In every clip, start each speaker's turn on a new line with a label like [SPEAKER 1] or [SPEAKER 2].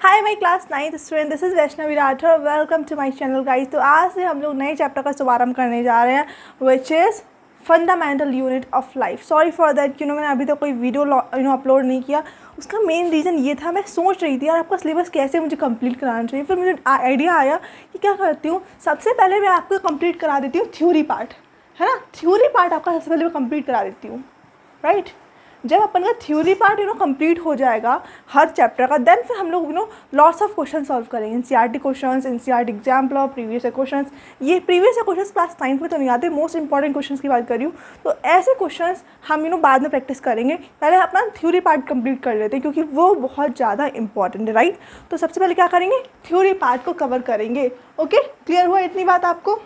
[SPEAKER 1] Hi my class 9th student, this is Vaishnavi Rathore. Welcome to my channel guys. तो आज से हम लोग नए चैप्टर का शुभारंभ करने जा रहे हैं which is fundamental unit of life. Sorry for that, मैंने अभी तक कोई वीडियो अपलोड नहीं किया। उसका मेन रीज़न ये था, मैं सोच रही थी यार आपका सिलेबस कैसे मुझे कंप्लीट कराना चाहिए। फिर मुझे आइडिया आया कि क्या करती हूँ, सबसे पहले मैं आपको कंप्लीट करा देती हूँ थ्योरी पार्ट, है ना। थ्योरी पार्ट आपका सबसे पहले मैं कंप्लीट करा देती हूँ, राइट। जब अपन का थ्योरी पार्ट कंप्लीट हो जाएगा हर चैप्टर का, देन फिर हम लोग लॉट्स ऑफ क्वेश्चन सॉल्व करेंगे। NCERT questions, NCERT example, previous questions. ये प्रीवियस क्वेश्चंस क्लास 9th में तो नहीं आते, मोस्ट इंपॉर्टेंट क्वेश्चंस की बात कर रही हूँ। तो ऐसे क्वेश्चंस हम बाद में प्रैक्टिस करेंगे। पहले अपना थ्योरी पार्ट कंप्लीट कर लेते हैं क्योंकि वो बहुत ज़्यादा इंपॉर्टेंट है, राइट। तो सबसे पहले क्या करेंगे, थ्योरी पार्ट को कवर करेंगे। ओके, क्लियर हुआ इतनी बात आपको?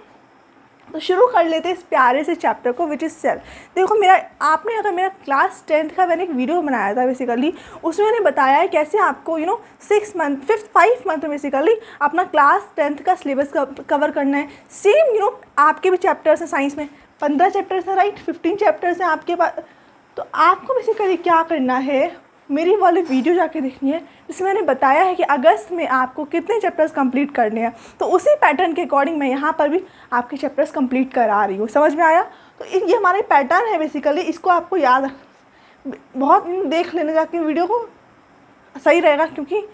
[SPEAKER 1] तो शुरू कर लेते हैं इस प्यारे से चैप्टर को विच इज़ सेल। देखो अगर मेरा क्लास 10th का मैंने एक वीडियो बनाया था बेसिकली, उसमें मैंने बताया है कैसे आपको 5 मंथ में बेसिकली अपना क्लास 10th का सिलेबस कवर करना है। सेम आपके भी चैप्टर्स हैं साइंस में, 15 चैप्टर्स हैं, राइट। 15 चैप्टर्स हैं आपके पास। तो आपको बेसिकली क्या करना है, मेरी वाली वीडियो जाके देखनी है जिसमें मैंने बताया है कि अगस्त में आपको कितने चैप्टर्स कंप्लीट करने हैं। तो उसी पैटर्न के अकॉर्डिंग मैं यहाँ पर भी आपके चैप्टर्स कंप्लीट करा रही हूँ। समझ में आया? तो ये हमारा पैटर्न है बेसिकली, इसको आपको याद बहुत देख लेने जाके वीडियो को सही रहेगा, क्योंकि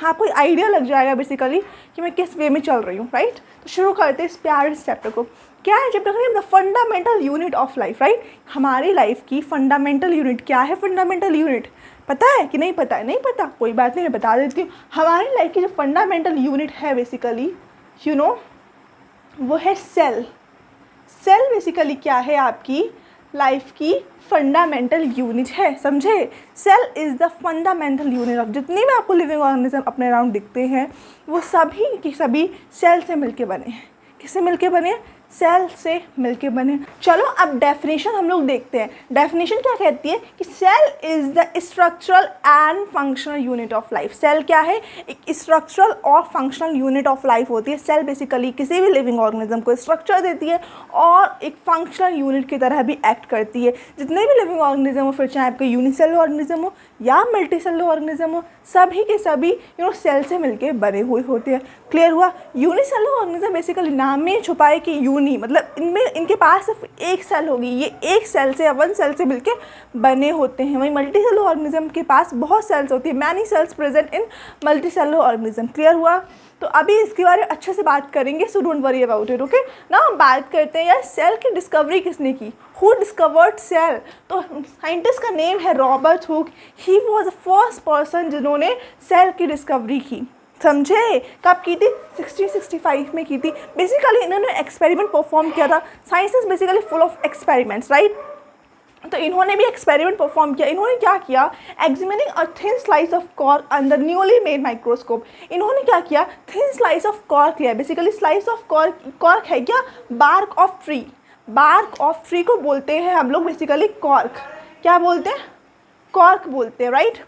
[SPEAKER 1] आपको आइडिया लग जाएगा बेसिकली कि मैं किस वे में चल रही हूँ, राइट। तो शुरू करते हैं इस प्यारे चैप्टर को। क्या है चैप्टर का name? The fundamental unit of life, right. हमारी लाइफ की फंडामेंटल यूनिट क्या है? फंडामेंटल यूनिट पता है कि नहीं पता है? नहीं पता, कोई बात नहीं, मैं बता देती हूँ। हमारी लाइफ की जो फंडामेंटल यूनिट है बेसिकली वो है सेल। सेल बेसिकली क्या है, आपकी लाइफ की फंडामेंटल यूनिट है, समझे। Cell is the fundamental unit of, जितने भी आपको लिविंग ऑर्गेनिज्म अपने अराउंड दिखते हैं वो सभी के सभी सेल से मिलके बने हैं। किससे मिलके बने? सेल से मिलके बने। चलो अब डेफिनेशन हम लोग देखते हैं। डेफिनेशन क्या कहती है कि cell is the structural and functional unit of life. Cell क्या है? एक स्ट्रक्चरल और फंक्शनल यूनिट ऑफ लाइफ होती है। सेल बेसिकली किसी भी लिविंग ऑर्गेनिज्म को स्ट्रक्चर देती है और एक फंक्शनल यूनिट की तरह भी एक्ट करती है। जितने भी लिविंग ऑर्गेनिज्म हो, फिर चाहे आपके यूनिसेलुलर ऑर्गेनिज्म हो या मल्टीसेलुलर ऑर्गेनिज्म हो, सभी के सभी सेल से मिलके बने हुए होते हैं। क्लियर हुआ? यूनिसेलुलर ऑर्गेनिज्म बेसिकली नाम में छुपा है कि मतलब इनके पास सिर्फ एक सेल होगी, ये एक सेल से या वन सेल से मिलके बने होते हैं। वहीं मल्टीसेलुलर ऑर्गेनिज्म के पास बहुत सेल्स होती है, many cells present in multicellular organism. Clear हुआ? तो अभी इसके बारे में अच्छे से बात करेंगे, so don't worry about it. Okay, ना हम बात करते हैं यार सेल की डिस्कवरी किसने की? Who discovered cell? तो साइंटिस्ट का नेम है Robert Hooke. He was the first person जिन्होंने सेल की डिस्कवरी की, समझे। कब की थी? 1665 में की थी। बेसिकली इन्होंने एक्सपेरिमेंट परफॉर्म किया था। Science is basically full of experiments, right. तो इन्होंने भी एक्सपेरिमेंट परफॉर्म किया। इन्होंने क्या किया? Examining a thin slice of cork under newly made microscope. इन्होंने क्या किया? थिन स्लाइस ऑफ कॉर्क लिया। बेसिकली स्लाइस ऑफ कॉर्क है क्या? Bark of tree. Bark of tree को बोलते हैं हम लोग बेसिकली कॉर्क। क्या बोलते हैं? कॉर्क बोलते हैं, राइट।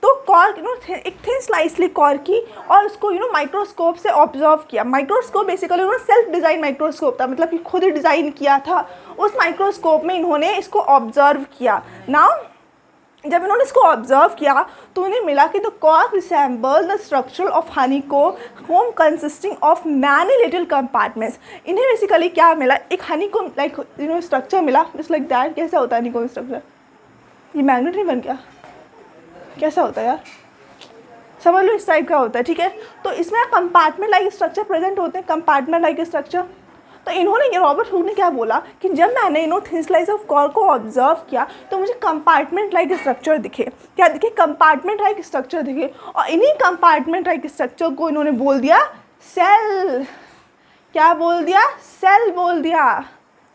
[SPEAKER 1] तो कॉर्क एक थिन स्लाइस ली कॉर्क की और उसको माइक्रोस्कोप से ऑब्जर्व किया। Microscope basically self design microscope था, मतलब कि खुद ही डिज़ाइन किया था। उस माइक्रोस्कोप में इन्होंने इसको ऑब्जर्व किया। नाउ जब इन्होंने इसको ऑब्जर्व किया तो उन्हें मिला कि the cork resemble the structure of honeycomb consisting of many little compartments. इन्हें बेसिकली क्या मिला? एक हनी कोम लाइक स्ट्रक्चर मिला, जस्ट लाइक दैट। कैसा होता है हनी कोम स्ट्रक्चर? ये मैग्नेट नहीं बन गया? कैसा होता है यार? समझ लो इस टाइप का होता है, ठीक है। तो इसमें कंपार्टमेंट लाइक स्ट्रक्चर प्रेजेंट होते हैं, कंपार्टमेंट लाइक स्ट्रक्चर। तो इन्होंने रॉबर्ट हुक ने क्या बोला कि जब मैंने थिन स्लाइस ऑफ कॉर्क को ऑब्जर्व किया तो मुझे कंपार्टमेंट लाइक स्ट्रक्चर दिखे। क्या दिखे? कंपार्टमेंट लाइक स्ट्रक्चर दिखे। और इन्हीं कंपार्टमेंट लाइक स्ट्रक्चर को इन्होंने बोल दिया सेल। क्या बोल दिया? सेल बोल दिया,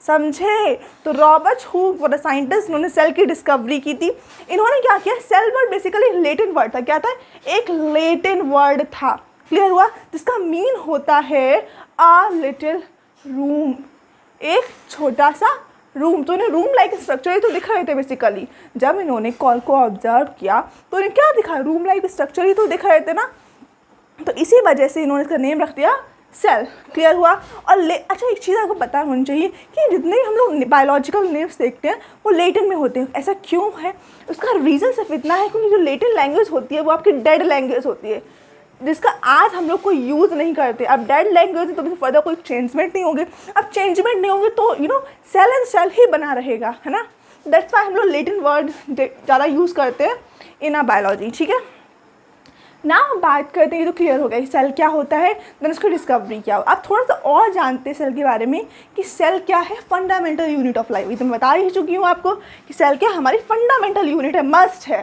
[SPEAKER 1] समझे। तो रॉबर्ट हुक वो साइंटिस्ट, इन्होंने सेल की डिस्कवरी की थी। इन्होंने क्या किया? Cell word basically Latin word था। क्या था? एक लेटिन वर्ड था। क्लियर हुआ? जिसका मीन होता है अ लिटिल रूम, एक छोटा सा रूम। तो इन्हें रूम लाइक स्ट्रक्चर ही तो दिख रहे थे बेसिकली। जब इन्होंने कॉर्क को ऑब्जर्व किया तो इन्हें क्या दिखा? रूम लाइक स्ट्रक्चर ही तो दिख रहे थे ना। तो इसी वजह से इन्होंने इसका नेम रख दिया सेल। क्लियर हुआ? और अच्छा एक चीज़ आपको पता होनी चाहिए कि जितने भी हम लोग बायोलॉजिकल नेम्स देखते हैं वो लेटिन में होते हैं। ऐसा क्यों है? उसका रीज़न सिर्फ इतना है क्योंकि जो लेटिन लैंग्वेज होती है वो आपकी डेड लैंग्वेज होती है, जिसका आज हम लोग कोई यूज़ नहीं करते। अब डेड लैंग्वेज है तो फर्दर कोई चेंजमेंट नहीं होंगे। अब चेंजमेंट नहीं होंगे तो सेल एंड सेल ही बना रहेगा, है ना। दैट्स वाई हम लोग लेटिन वर्ड ज़्यादा यूज़ करते हैं इन आ बायोलॉजी। ठीक है ना, बात करते हैं, ये तो क्लियर हो गया कि सेल क्या होता है, देन उसकी डिस्कवरी क्या हो। अब थोड़ा सा और जानते हैं सेल के बारे में कि सेल क्या है, फंडामेंटल यूनिट ऑफ लाइफ। ये तो मैं बता ही चुकी हूँ आपको कि सेल क्या हमारी फंडामेंटल यूनिट है, मस्ट है।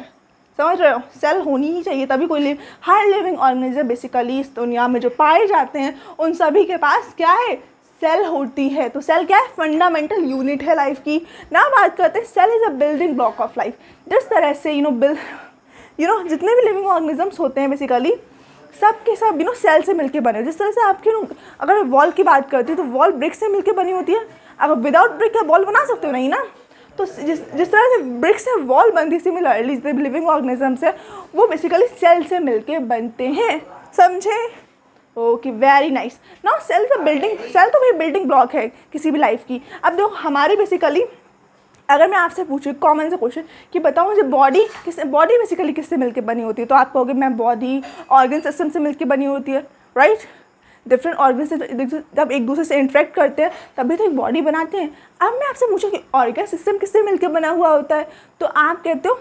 [SPEAKER 1] समझ रहे हो? सेल होनी ही चाहिए तभी कोई हर लिविंग ऑर्गेनिज्म बेसिकली इस दुनिया में जो पाए जाते हैं उन सभी के पास क्या है, सेल होती है। तो सेल क्या है, फंडामेंटल यूनिट है लाइफ की ना। बात करते हैं cell is a building block of life. जिस तरह से जितने भी लिविंग ऑर्गेनिजम्स होते हैं बेसिकली सब के सब सेल से मिलके बने। जिस तरह से आपके अगर वॉल की बात करती है तो वॉल ब्रिक से मिलके बनी होती है। अगर विदाउट ब्रिक का वॉल बना सकते हो नहीं ना। तो जिस तरह से ब्रिक से वॉल बनती है, सिमिलरली जितने भी लिविंग ऑर्गेनिजम्स है वो बेसिकली सेल से मिलके बनते हैं। समझे? Okay, very nice. Now cell तो भाई बिल्डिंग ब्लॉक है किसी भी लाइफ की। अब देखो हमारे बेसिकली अगर मैं आपसे पूछूँ कॉमन से क्वेश्चन कि बताओ मुझे बॉडी बेसिकली किससे मिलके बनी होती है, तो आप कहोगे मैं बॉडी ऑर्गन सिस्टम से मिलके बनी होती है, राइट। डिफरेंट ऑर्गन से जब एक दूसरे से इंटरेक्ट करते हैं तभी तो एक बॉडी बनाते हैं। अब मैं आपसे पूछूँ कि ऑर्गन सिस्टम किससे मिलके बना हुआ होता है, तो आप कहते हो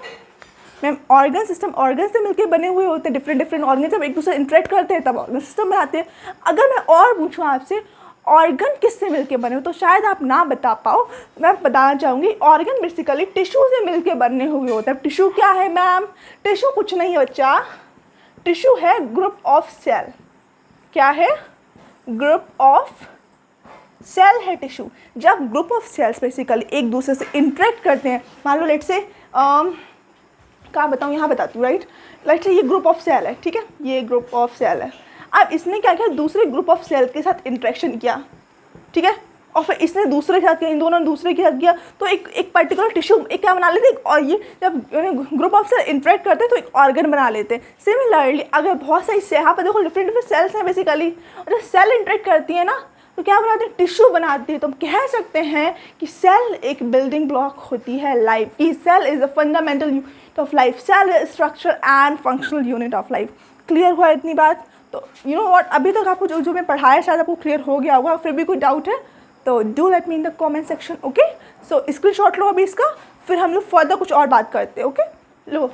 [SPEAKER 1] मैम ऑर्गन सिस्टम ऑर्गन से मिलके बने हुए होते हैं। डिफरेंट ऑर्गन जब एक दूसरे इंटरेक्ट करते हैं तब ऑर्गन सिस्टम बनाते हैं। अगर मैं और पूछूँ आपसे ऑर्गन किससे मिलके बने हो, तो शायद आप ना बता पाओ। मैं बताना चाहूँगी ऑर्गन बेसिकली टिश्यू से मिलके बने हुए होते हैं। टिश्यू क्या है मैम? टिश्यू कुछ नहीं है बच्चा, टिश्यू है ग्रुप ऑफ सेल। क्या है? ग्रुप ऑफ सेल है टिश्यू। जब ग्रुप ऑफ सेल्स बेसिकली एक दूसरे से इंटरेक्ट करते हैं, मान लो लेट से कहाँ बताऊँ, यहाँ बताती हूँ, राइट। लेट से ये ग्रुप ऑफ सेल है, ठीक है, ये ग्रुप ऑफ सेल है। अब इसने क्या किया, दूसरे ग्रुप ऑफ सेल के साथ इंटरेक्शन किया, ठीक है, और फिर इसने दूसरे के साथ किया, इन दोनों ने दूसरे के साथ किया, तो एक पर्टिकुलर टिश्यू एक क्या बना लेते हैं। और ये जब ग्रुप ऑफ सेल इंटरेक्ट करते हैं तो एक ऑर्गन बना लेते हैं। सिमिलरली अगर बहुत सारी यहाँ पर देखो डिफरेंट सेल्स हैं बेसिकली, और जब सेल इंटरेक्ट करती है ना तो क्या बनाती है, टिश्यू बनाती है। तो हम कह सकते हैं कि सेल एक बिल्डिंग ब्लॉक होती है लाइफ की। Cell is a fundamental unit of life. Cell is structure and functional unit of life. Clear हुआ इतनी बात? तो यू नो व्हाट, अभी तक आपको जो मैं पढ़ाया शायद आपको क्लियर हो गया होगा। फिर भी कोई डाउट है तो do let me in the comment section. Okay, so screenshot लो अभी इसका, फिर हम लोग फर्दर कुछ और बात करते हैं। ओके, लो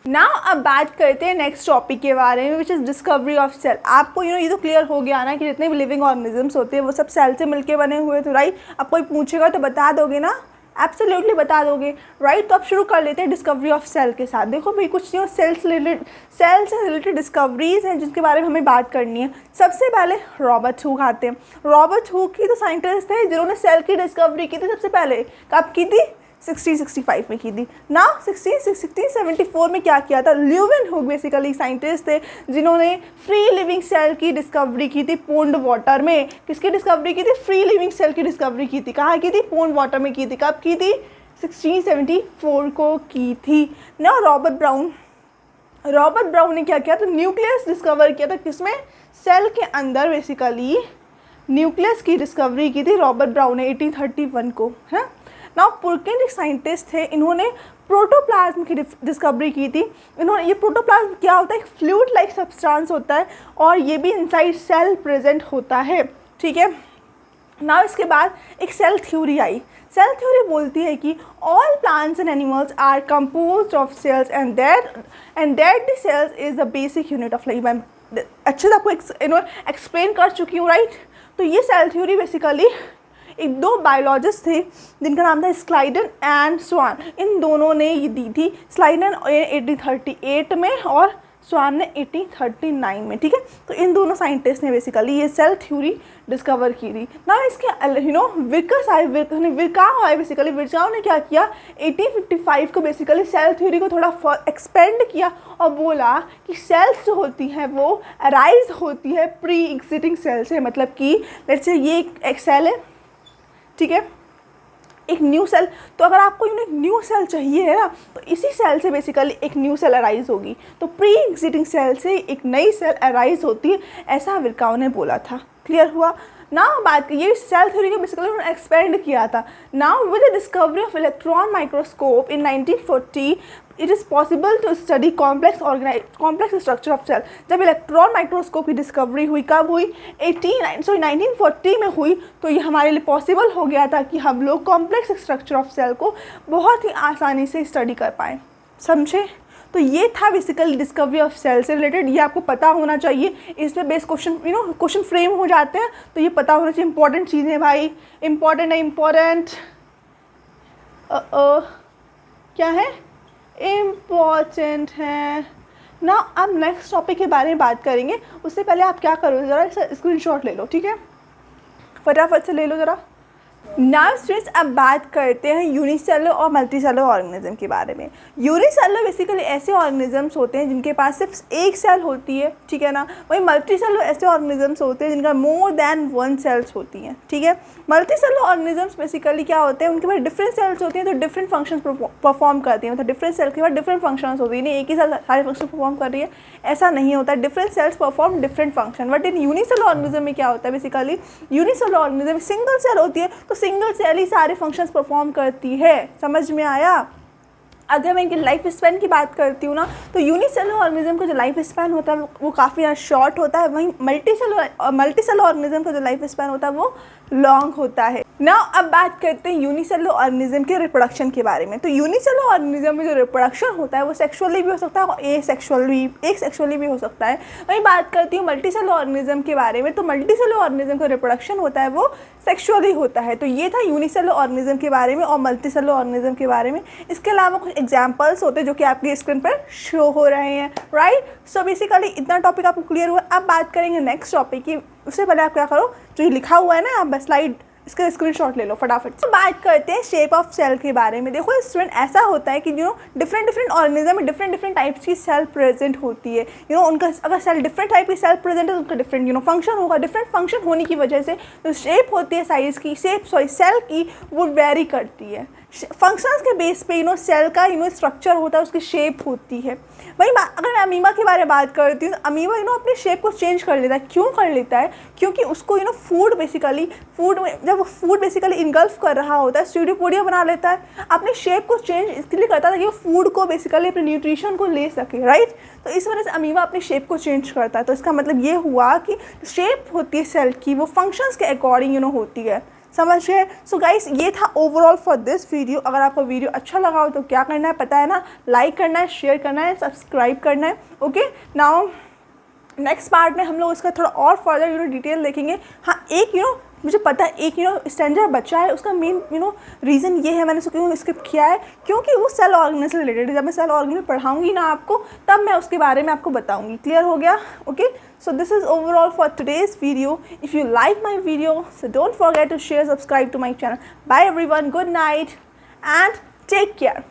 [SPEAKER 1] नाउ अब बात करते हैं नेक्स्ट टॉपिक के बारे में, which is discovery of cell. आपको ये तो क्लियर हो गया ना कि जितने भी लिविंग ऑर्गेनिजम्स होते हैं वो सब सेल से मिलके बने हुए थे, राइट। अब कोई पूछेगा तो बता दोगे ना, एब्सोल्युटली बता दोगे, राइट। तो अब शुरू कर लेते हैं डिस्कवरी ऑफ सेल के साथ। देखो भाई कुछ सेल से रिलेटेड डिस्कवरीज हैं जिनके बारे में हमें बात करनी है। सबसे पहले रॉबर्ट हुक आते हैं। रॉबर्ट हुक ही तो साइंटिस्ट थे जिन्होंने सेल की डिस्कवरी की थी सबसे पहले। कब की थी? 1665 में की थी ना। 1674 में क्या किया था, ल्यूवेन हुक बेसिकली साइंटिस्ट थे जिन्होंने फ्री लिविंग सेल की डिस्कवरी की थी पोंड वाटर में। किसकी डिस्कवरी की थी? फ्री लिविंग सेल की डिस्कवरी की थी। कहाँ की थी? पोंड वाटर में की थी। कब की थी? 1674 को की थी ना। रॉबर्ट ब्राउन ने क्या किया था, न्यूक्लियस डिस्कवर किया था। किसमें? सेल के अंदर बेसिकली न्यूक्लियस की डिस्कवरी की थी रॉबर्ट ब्राउन ने 1831 को, है ना। पुरकिन एक साइंटिस्ट थे, इन्होंने प्रोटोप्लाज्म की डिस्कवरी की थी। ये प्रोटोप्लाज्म क्या होता है? एक फ्लूइड लाइक सब्सटेंस होता है और ये भी इनसाइड सेल प्रेजेंट होता है, ठीक है ना। इसके बाद एक सेल थ्योरी आई। सेल थ्योरी बोलती है कि all plants and animals are composed of cells and that the cells is the basic unit of life. मैं अच्छे से आपको एक्सप्लेन कर चुकी हूँ, राइट। तो ये सेल थ्योरी बेसिकली एक दो बायोलॉजिस्ट थे जिनका नाम था स्लाइडन एंड स्वान। इन दोनों ने ये दी थी। स्लाइडन 1838 में और स्वान ने 1839 में, ठीक है। तो इन दोनों साइंटिस्ट ने बेसिकली ये सेल थ्योरी डिस्कवर की थी ना। इसके विर्काउ आए बेसिकली। विर्काउ ने क्या किया, 1855 को बेसिकली सेल थ्योरी को थोड़ा एक्सपेंड किया और बोला कि सेल्स जो होती हैं वो अराइज होती है प्री एग्जिस्टिंग सेल से। मतलब कि लेट्स से ये एक सेल है, ठीक है, एक न्यू सेल, तो अगर आपको एक न्यू सेल चाहिए है ना, तो इसी सेल से बेसिकली एक न्यू सेल अराइज होगी। तो प्री एग्जिस्टिंग सेल से एक नई सेल अराइज होती है, ऐसा विर्काउ ने बोला था। क्लियर हुआ ना बात? ये सेल थ्योरी को बेसिकली उन्होंने एक्सपेंड किया था। Now with the discovery of electron microscope in 1940 it is possible to study complex structure of cell. जब इलेक्ट्रॉन माइक्रोस्कोप की डिस्कवरी हुई, कब हुई? 1940 में हुई। तो ये हमारे लिए पॉसिबल हो गया था कि हम लोग कॉम्प्लेक्स स्ट्रक्चर ऑफ सेल को बहुत ही आसानी से स्टडी कर पाएँ। समझे? तो ये था बेसिकली डिस्कवरी ऑफ सेल से रिलेटेड। ये आपको पता होना चाहिए, इस पर बेस क्वेश्चन क्वेश्चन फ्रेम हो जाते हैं, तो ये पता होना चाहिए। इंपॉर्टेंट चीज़ें भाई, इंपॉर्टेंट है, इम्पॉर्टेंट क्या है? इम्पॉर्टेंट है ना। अब नेक्स्ट टॉपिक के बारे में बात करेंगे। उससे पहले आप क्या करो, ज़रा स्क्रीनशॉट ले लो, ठीक है? फटाफट से ले लो ज़रा। नाउ स्टूडेंट्स, अब बात करते हैं यूनिसेलुलर और मल्टीसेलुलर ऑर्गेनिज्म के बारे में। यूनिसेलुलर बेसिकली ऐसे ऑर्गेनिजम्स होते हैं जिनके पास सिर्फ एक सेल होती है, ठीक है ना। वहीं मल्टीसेलुलर ऐसे ऑर्गेनिजम्स होते हैं जिनका मोर देन वन सेल्स होती हैं, ठीक है। मल्टीसेलुलर ऑर्गेनिजम्स बेसिकली क्या होते हैं, उनके पास डिफरेंट सेल्स होती हैं, तो डिफरेंट फंक्शंस परफॉर्म करती हैं। मतलब डिफरेंट सेल के पास डिफरेंट फंक्शंस होती हैं, एक ही सेल सारे फंक्शन परफॉर्म कर रही है, ऐसा नहीं होता। Different cells perform different function. But in unicellular organism में क्या होता है, basically unicellular organism single cell होती है, तो सिंगल सेल ही सारे फंक्शंस परफॉर्म करती है। समझ में आया? अगर मैं इनकी लाइफ स्पैन की बात करती हूँ ना, तो यूनिसेलुलर ऑर्गेनिज्म का जो लाइफ स्पैन होता है वो काफ़ी ज़्यादा शॉर्ट होता है। वहीं मल्टीसेलुलर ऑर्गेनिज्म का जो लाइफ स्पैन होता है वो लॉन्ग होता है। नाउ अब बात करते हैं यूनिसेलुलर ऑर्गेनिज्म के रिप्रोडक्शन के बारे में। तो यूनिसेलुलर ऑर्गेनिज्म में जो रिप्रोडक्शन होता है वो सेक्सुअली भी हो सकता है और एसेक्सुअली भी हो सकता है। वहीं बात करती हूँ मल्टीसेलुलर ऑर्गेनिज्म के बारे में, तो मल्टीसेलुलर ऑर्गेनिज्म का रिप्रोडक्शन होता है वो सेक्सुअली होता है। तो ये था यूनिसेलुलर ऑर्गेनिज्म के बारे में और मल्टीसेलुलर ऑर्गेनिज्म के बारे में। इसके अलावा कुछ एग्जाम्पल्स होते हैं जो कि आपकी स्क्रीन पर शो हो रहे हैं, राइट। सो बेसिकली इतना टॉपिक आपको क्लियर हुआ। अब बात करेंगे नेक्स्ट टॉपिक की। उससे पहले आप क्या करो, जो लिखा हुआ है ना, आप बस स्लाइड इसका स्क्रीनशॉट ले लो फटाफट से। बात करते हैं शेप ऑफ सेल के बारे में। देखो स्टूडेंट, ऐसा होता है कि डिफरेंट ऑर्गेनिज्म में डिफरेंट टाइप्स की सेल प्रेजेंट होती है। उनका अगर सेल डिफरेंट टाइप की सेल प्रेजेंट है तो उनका डिफरेंट फंक्शन होगा। डिफरेंट फंक्शन होने की वजह से जो शेप होती है साइज की सेल की वो वेरी करती है। फंक्शंस के बेस पे सेल का स्ट्रक्चर होता है, उसकी शेप होती है। वहीं अगर मैं अमीबा के बारे में बात करती हूँ तो अमीबा अपने शेप को चेंज कर लेता है। क्यों कर लेता है? क्योंकि उसको फूड में जब वो फूड बेसिकली इनगल्फ कर रहा होता है, स्यूडोपोडिया बना लेता है। अपने शेप को चेंज इसलिए करता था कि वो फूड को बेसिकली अपने न्यूट्रिशन को ले सके, राइट। तो इस वजह से अमीबा अपने शेप को चेंज करता है। तो इसका मतलब ये हुआ कि शेप होती है सेल की वो फंक्शंस के अकॉर्डिंग होती है। समझ गए? सो गाइस, ये था ओवरऑल फॉर दिस वीडियो। अगर आपको वीडियो अच्छा लगा हो तो क्या करना है पता है ना, लाइक करना है, शेयर करना है, सब्सक्राइब करना है। ओके, नाउ नेक्स्ट पार्ट में हम लोग इसका थोड़ा और फर्दर डिटेल देखेंगे। हाँ, एक मुझे पता है एक स्टैंडर्ड बच्चा है, उसका मेन रीज़न ये है, मैंने उसको स्किप किया है क्योंकि वो सेल ऑर्गेनिज्म से रिलेटेड है। जब मैं सेल ऑर्गेनिज्म पढ़ाऊंगी ना आपको, तब मैं उसके बारे में आपको बताऊंगी। क्लियर हो गया? Okay, so this is overall for today's video. If you like my video, so don't forget to share, subscribe to my channel. Bye everyone, good night and take care.